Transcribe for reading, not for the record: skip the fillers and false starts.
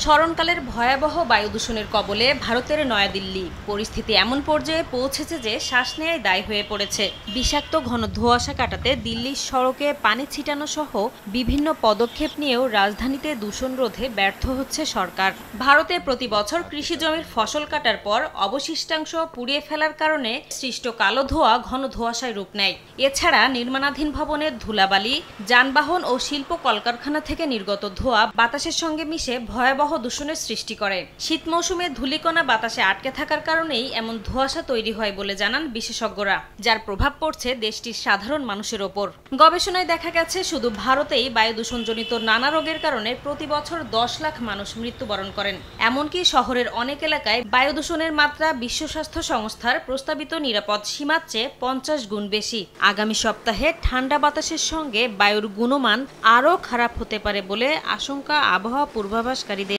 স্মরণকালের ভয়াবহ বায়ু দূষণের কবলে ভারতের নয়াদিল্লি। পরিস্থিতি এমন পর্যায়ে পৌঁছেছে যে শ্বাস নেয়াই দায় হয়ে পড়েছে। বিষাক্ত ঘন ধোঁয়াশা কাটাতে দিল্লির সড়কে পানি ছিটানো সহ বিভিন্ন পদক্ষেপ নিয়েও রাজধানীতে দূষণ রোধে ব্যর্থ হচ্ছে সরকার। ভারতে প্রতি বছর কৃষি জমির ফসল কাটার পর অবশিষ্টাংশ পুড়িয়ে ফেলার কারণে সৃষ্ট কালো ধোঁয়া ঘন ধোঁয়াশায় রূপ নেয়। এছাড়া নির্মাণাধীন ভবনের ধুলাবালি, যানবাহন ও শিল্প কলকারখানা থেকে নির্গত ধোঁয়া বাতাসের সঙ্গে মিশে ভয়াবহ দূষণের সৃষ্টি করে। শীত মৌসুমে ধূলিকণা বাতাসে আটকে থাকার কারণেই এমন ধোঁয়াশা তৈরি হয় বলে জানান বিশেষজ্ঞরা, যার প্রভাব পড়ছে দেশটির সাধারণ মানুষের ওপর। গবেষণায় দেখা গেছে শুধু ভারতেই বায়ু দূষণজনিত নানা রোগের কারণে প্রতি বছর 10 লাখ মানুষ মৃত্যুবরণ করেন। এমনকি শহরের অনেক এলাকায় বায়ু দূষণের মাত্রা বিশ্ব স্বাস্থ্য সংস্থার প্রস্তাবিত নিরাপদ সীমার চেয়ে 50 গুণ বেশি। আগামী সপ্তাহে ঠান্ডা বাতাসের সঙ্গে বায়ুর গুণমান আরও খারাপ হতে পারে বলে আশঙ্কা আবহাওয়া পূর্বাভাসকারীদের।